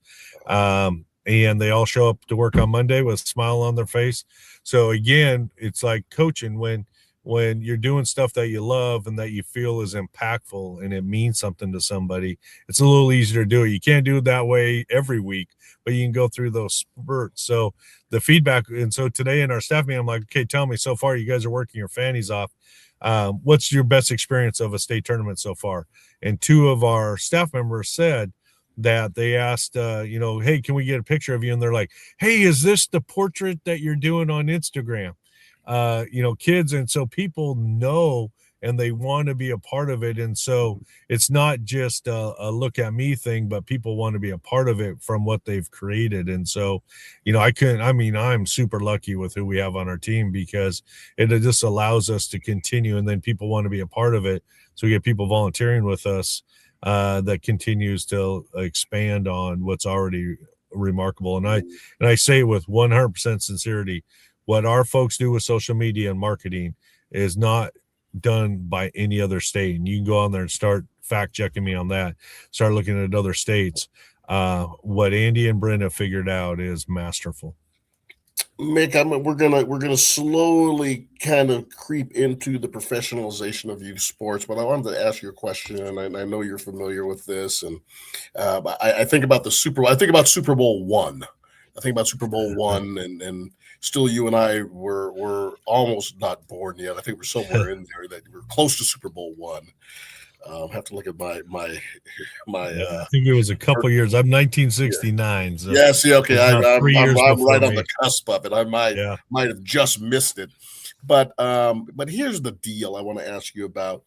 And they all show up to work on Monday with a smile on their face. So again, it's like coaching when you're doing stuff that you love and that you feel is impactful and it means something to somebody. It's a little easier to do it. You can't do it that way every week, but you can go through those spurts. So the feedback, and so today in our staff meeting, I'm like, okay, tell me, so far you guys are working your fannies off. What's your best experience of a state tournament so far? And 2 of our staff members said that they asked, hey, can we get a picture of you? And they're like, hey, is this the portrait that you're doing on Instagram? Kids. And so people know and they want to be a part of it. And so it's not just a look at me thing, but people want to be a part of it from what they've created. And so, I'm super lucky with who we have on our team because it just allows us to continue. And then people want to be a part of it. So we get people volunteering with us that continues to expand on what's already remarkable. And I say with 100% sincerity, what our folks do with social media and marketing is not done by any other state. And you can go on there and start fact checking me on that, start looking at other states. What Andy and Bryn have figured out is masterful. Mick, we're gonna slowly kind of creep into the professionalization of youth sports, but I wanted to ask you a question, and I know you're familiar with this, and I think about the Super Bowl. I think about Super Bowl one. I think about Super Bowl one, and still, you and I were almost not born yet. I think we're somewhere in there that we're close to Super Bowl one. Have to look at my I think it was a couple years. I'm 1969. So yeah, see, okay, I'm right on me. the cusp of it. I might have just missed it, but here's the deal. I want to ask you about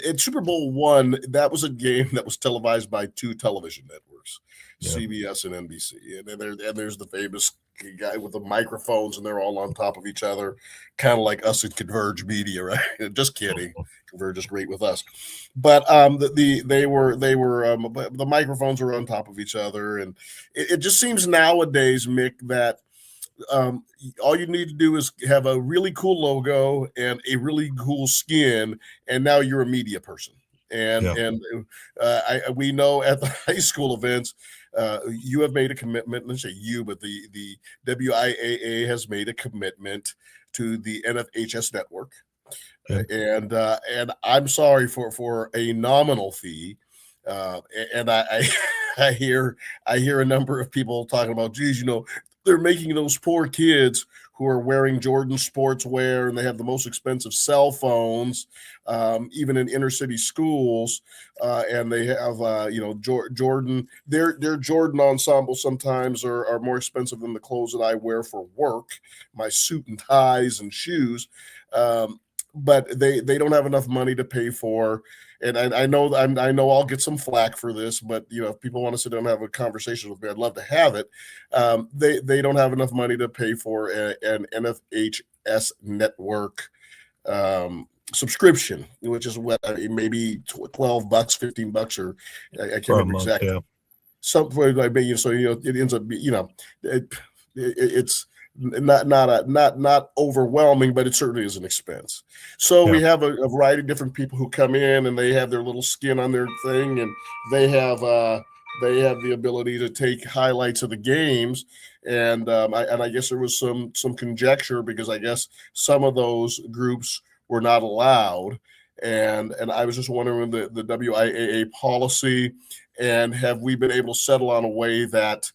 in Super Bowl one. That was a game that was televised by two television networks, CBS and NBC, and there's the famous guy with the microphones, and they're all on top of each other, kind of like us at Converge Media, right? Just kidding. Converge is great with us, but the microphones are on top of each other, and it just seems nowadays, Mick, that all you need to do is have a really cool logo and a really cool skin, and now you're a media person. And we know at the high school events, you have made a commitment. Let's say you, but the WIAA has made a commitment to the NFHS network. And I'm sorry for a nominal fee, and I hear a number of people talking about, geez, they're making those poor kids who are wearing Jordan sportswear and they have the most expensive cell phones, even in inner city schools, and they have Jordan. Their Jordan ensembles sometimes are more expensive than the clothes that I wear for work, my suit and ties and shoes. But they don't have enough money to pay for, and I know I'll get some flack for this, but if people want to sit down and have a conversation with me, I'd love to have it. They don't have enough money to pay for an NFHS network subscription, which is what maybe $12, $15, or I can't remember exactly. Yeah. Something like so it ends up it's not overwhelming, but it certainly is an expense. So we have a variety of different people who come in and they have their little skin on their thing, and they have the ability to take highlights of the games. And I guess there was some conjecture, because I guess some of those groups were not allowed. And I was just wondering the WIAA policy, and have we been able to settle on a way that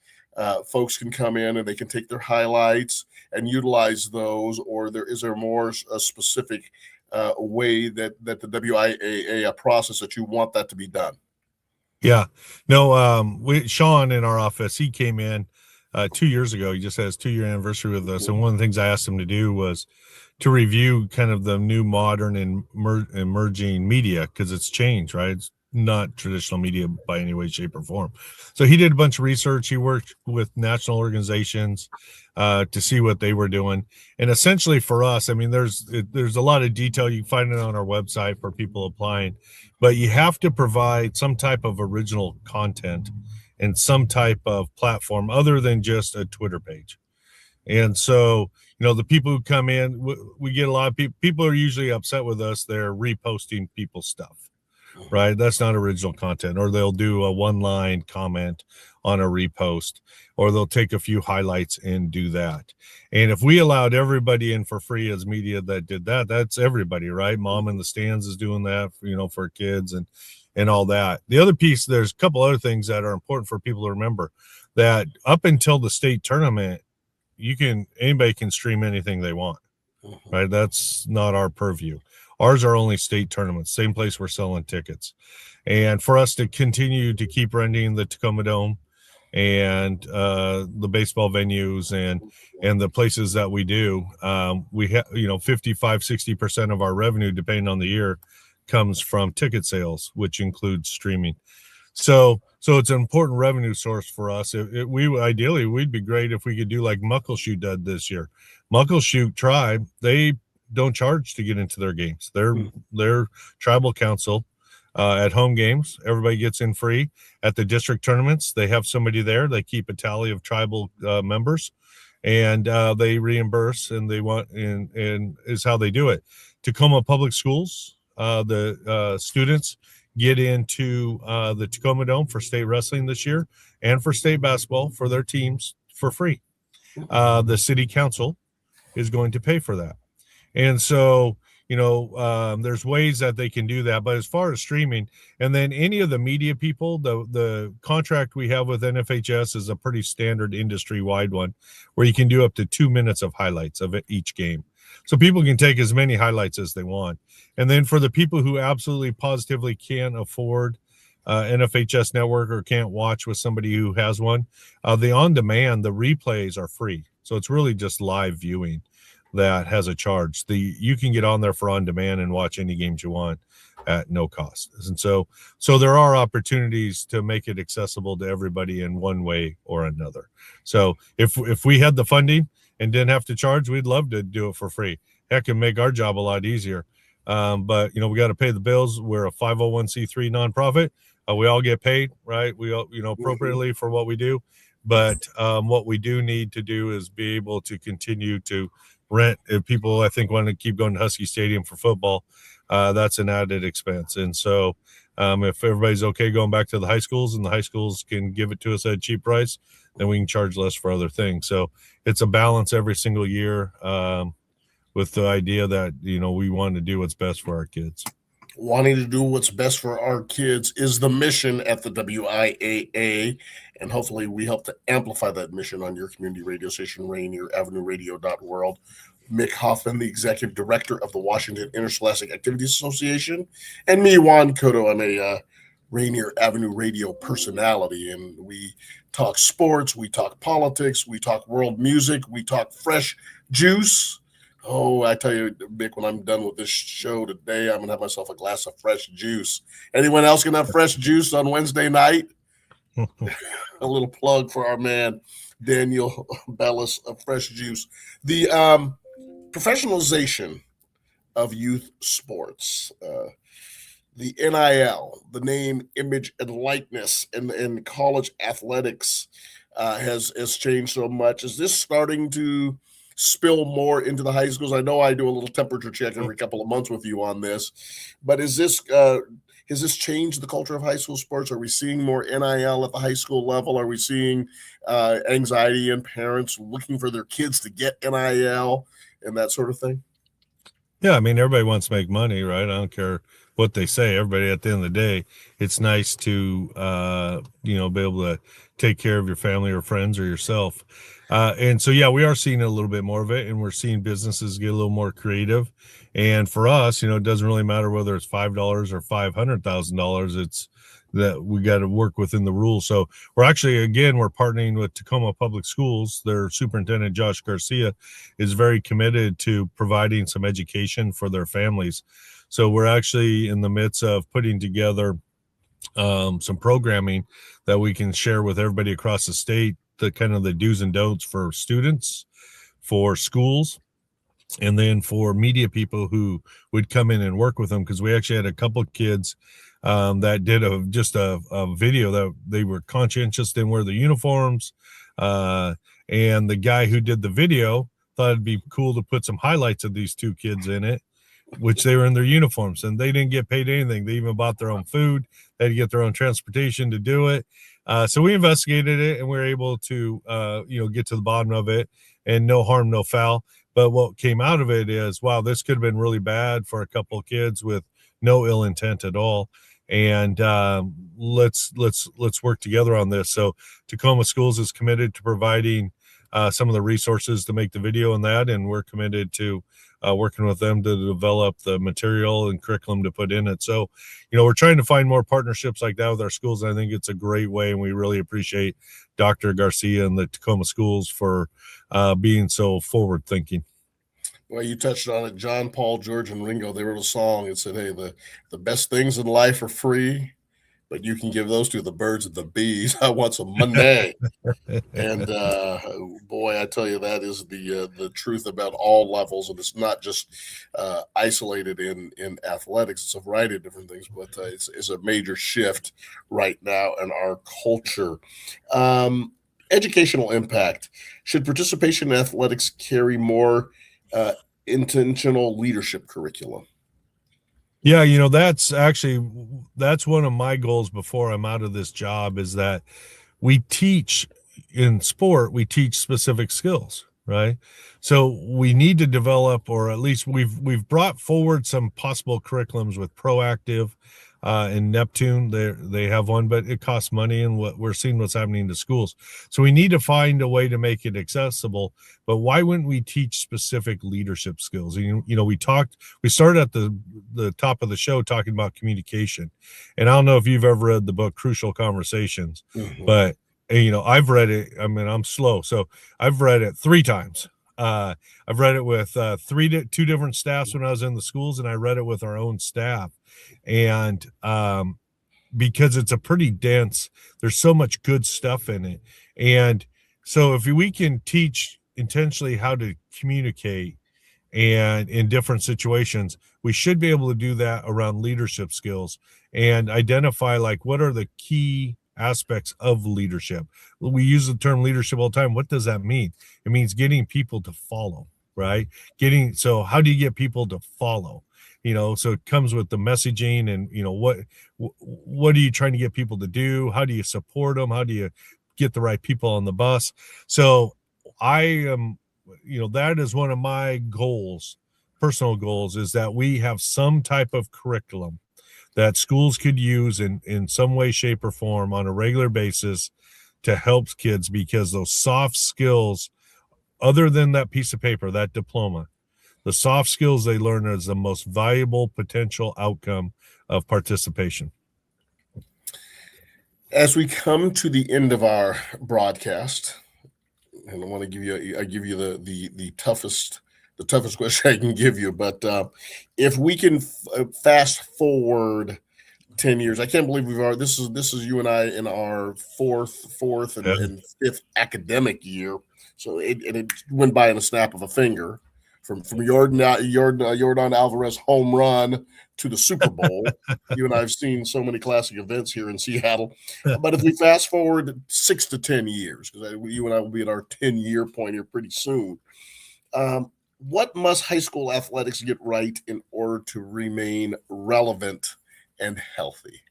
folks can come in and they can take their highlights and utilize those, or is there more a specific way that the WIAA process that you want that to be done? Yeah, no, Sean in our office, he came in 2 years ago. He just had his 2-year anniversary with us, and one of the things I asked him to do was to review kind of the new modern and emerging media, because it's changed, right? It's not traditional media by any way, shape, or form. So he did a bunch of research. He worked with national organizations to see what they were doing. And essentially for us, I mean, there's a lot of detail. You can find it on our website for people applying, but you have to provide some type of original content and some type of platform other than just a Twitter page. And so, the people who come in, we get a lot of people are usually upset with us. They're reposting people's stuff. Right, that's not original content. Or they'll do a one-line comment on a repost, or they'll take a few highlights and do that. And if we allowed everybody in for free as media that did that, that's everybody, right? Mom in the Stands is doing that, for kids and all that. The other piece, there's a couple other things that are important for people to remember, that up until the state tournament, anybody can stream anything they want, right? That's not our purview. Ours are only state tournaments, same place we're selling tickets. And for us to continue to keep renting the Tacoma Dome and the baseball venues and the places that we do, we have, 55-60% of our revenue, depending on the year, comes from ticket sales, which includes streaming. So it's an important revenue source for us. Ideally, we'd be great if we could do like Muckleshoot did this year. Muckleshoot Tribe, they don't charge to get into their games. Their tribal council at home games, everybody gets in free. At the district tournaments, they have somebody there. They keep a tally of tribal members, and they reimburse, and they want and is how they do it. Tacoma Public Schools, the students get into the Tacoma Dome for state wrestling this year and for state basketball for their teams for free. The city council is going to pay for that. And so, there's ways that they can do that. But as far as streaming, and then any of the media people, the contract we have with NFHS is a pretty standard industry-wide one, where you can do up to 2 minutes of highlights of each game. So people can take as many highlights as they want. And then for the people who absolutely positively can't afford NFHS network or can't watch with somebody who has one, the on-demand, the replays are free. So it's really just live viewing that has a charge. You can get on there for on demand and watch any games you want at no cost. And so there are opportunities to make it accessible to everybody in one way or another. So if we had the funding and didn't have to charge, we'd love to do it for free. Heck, and make our job a lot easier. But we got to pay the bills. We're a 501c3 nonprofit. We all get paid, right? We all, appropriately for what we do. But what we do need to do is be able to continue to rent. If people, I think, want to keep going to Husky Stadium for football, that's an added expense. And so if everybody's okay going back to the high schools and the high schools can give it to us at a cheap price, then we can charge less for other things. So it's a balance every single year with the idea that, we want to do what's best for our kids. Wanting to do what's best for our kids is the mission at the WIAA, and hopefully we help to amplify that mission on your community radio station, Rainier Avenue Radio.world. Mick Hoffman, the executive director of the Washington Interscholastic Activities Association, and me, Juan Cotto. I'm a Rainier Avenue Radio personality, and we talk sports, we talk politics, we talk world music, we talk fresh juice. Oh, I tell you, Mick, when I'm done with this show today, I'm going to have myself a glass of fresh juice. Anyone else going to have fresh juice on Wednesday night? A little plug for our man, Daniel Bellis of Fresh Juice. The professionalization of youth sports, the NIL, the name, image, and likeness in college athletics has changed so much. Is this starting to spill more into the high schools? I know I do a little temperature check every couple of months with you on this, but has this changed the culture of high school sports? Are we seeing more NIL at the high school level? Are we seeing anxiety in parents looking for their kids to get NIL and that sort of thing? Yeah, I mean, everybody wants to make money, right? I don't care what they say. Everybody, at the end of the day, it's nice to be able to take care of your family or friends or yourself. And so, yeah, we are seeing a little bit more of it, and we're seeing businesses get a little more creative. And for us, it doesn't really matter whether it's $5 or $500,000. It's that we got to work within the rules. So we're partnering with Tacoma Public Schools. Their superintendent, Josh Garcia, is very committed to providing some education for their families. So we're actually in the midst of putting together some programming that we can share with everybody across the state, the kind of the do's and don'ts for students, for schools, and then for media people who would come in and work with them. Because we actually had a couple kids that did a video that they were conscientious, didn't wear the uniforms, and the guy who did the video thought it'd be cool to put some highlights of these two kids in it, which they were in their uniforms, and they didn't get paid anything. They even bought their own food. They had to get their own transportation to do it. So we investigated it, and we were able to, get to the bottom of it, and no harm, no foul. But what came out of it is, wow, this could have been really bad for a couple of kids with no ill intent at all. And let's work together on this. So Tacoma Schools is committed to providing some of the resources to make the video and that, and we're committed to working with them to develop the material and curriculum to put in it. So, we're trying to find more partnerships like that with our schools. And I think it's a great way, and we really appreciate Dr. Garcia and the Tacoma Schools for being so forward thinking. Well, you touched on it. John, Paul, George, and Ringo, they wrote a song and said, hey, the best things in life are free, but you can give those to the birds and the bees. I want some money. And boy, I tell you, that is the truth about all levels. And it's not just isolated in athletics. It's a variety of different things, but it's a major shift right now in our culture. Educational impact. Should participation in athletics carry more intentional leadership curriculum? Yeah, that's one of my goals before I'm out of this job, is that we teach in sport, we teach specific skills. right? So we need to develop, or at least we've brought forward some possible curriculums with Proactive and Neptune. They have one, but it costs money, and what we're seeing what's happening to schools. So we need to find a way to make it accessible. But why wouldn't we teach specific leadership skills? You know, we started at the top of the show talking about communication, and I don't know if you've ever read the book Crucial Conversations, but you know, I've read it. I mean, I'm slow, so I've read it 3 times. I've read it with 2 different staffs when I was in the schools, and I read it with our own staff. And because it's a pretty dense, there's so much good stuff in it. And so if we can teach intentionally how to communicate and in different situations, we should be able to do that around leadership skills and identify like what are the key aspects of leadership. We use the term leadership all the time. What does that mean? It means getting people to follow, right? So how do you get people to follow? You know, so it comes with the messaging and, you know, what are you trying to get people to do? How do you support them? How do you get the right people on the bus? So I am, you know, that is one of my goals, personal goals, is that we have some type of curriculum that schools could use in some way, shape, or form on a regular basis to help kids, because those soft skills, other than that piece of paper, that diploma, the soft skills they learn is the most valuable potential outcome of participation. As we come to the end of our broadcast, and I want to give you the toughest question I can give you, but if we can fast forward 10 years, I can't believe this is you and I in our fourth and fifth academic year. So it went by in a snap of a finger. From Jordan Alvarez home run to the Super Bowl. You and I have seen so many classic events here in Seattle. But if we fast forward 6 to 10 years, because you and I will be at our 10-year point here pretty soon, what must high school athletics get right in order to remain relevant and healthy?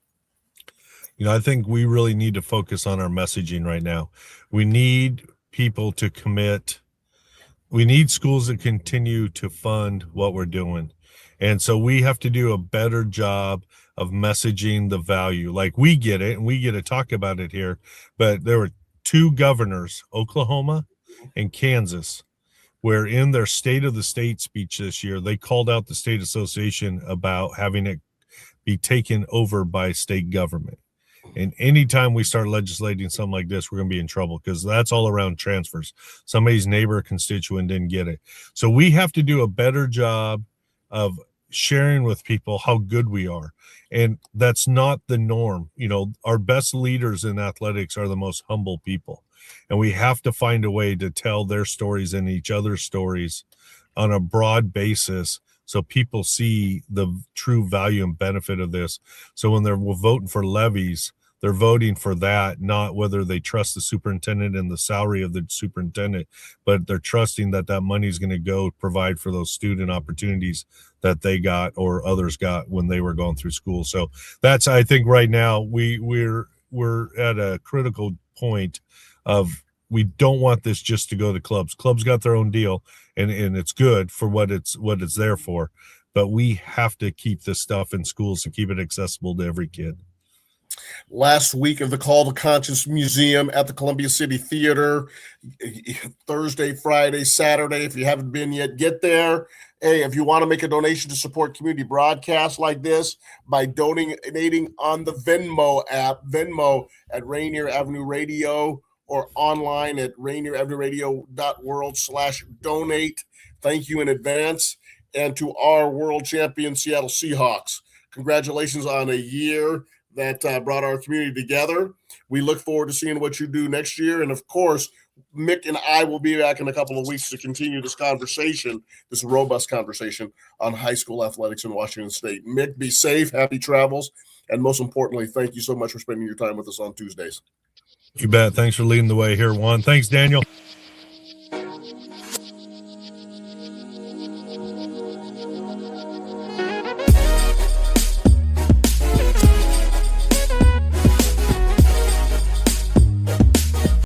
You know, I think we really need to focus on our messaging right now. We need people to commit. We need schools to continue to fund what we're doing. And so we have to do a better job of messaging the value. Like, we get it and we get to talk about it here, but there were 2 governors, Oklahoma and Kansas, where in their State of the State speech this year, they called out the state association about having it be taken over by state government. And anytime we start legislating something like this, we're going to be in trouble, because that's all around transfers. Somebody's neighbor constituent didn't get it. So we have to do a better job of sharing with people how good we are. And that's not the norm. You know, our best leaders in athletics are the most humble people. And we have to find a way to tell their stories and each other's stories on a broad basis, so people see the true value and benefit of this. So when they're voting for levies, they're voting for that, not whether they trust the superintendent and the salary of the superintendent, but they're trusting that that money is going to go provide for those student opportunities that they got or others got when they were going through school. So that's, I think right now we're at a critical point of, we don't want this just to go to clubs. Clubs got their own deal, and it's good for what it's there for, but we have to keep this stuff in schools and keep it accessible to every kid. Last week of the Call to Conscience Museum at the Columbia City Theater, Thursday, Friday, Saturday. If you haven't been yet, get there. Hey, if you want to make a donation to support community broadcasts like this by donating on the Venmo app, Venmo at Rainier Avenue Radio, or online at rainieravenueradio.world/donate. Thank you in advance. And to our world champion Seattle Seahawks, congratulations on a year that brought our community together. We look forward to seeing what you do next year. And of course, Mick and I will be back in a couple of weeks to continue this conversation, this robust conversation on high school athletics in Washington State. Mick, be safe, happy travels. And most importantly, thank you so much for spending your time with us on Tuesdays. You bet. Thanks for leading the way here, Juan. Thanks, Daniel.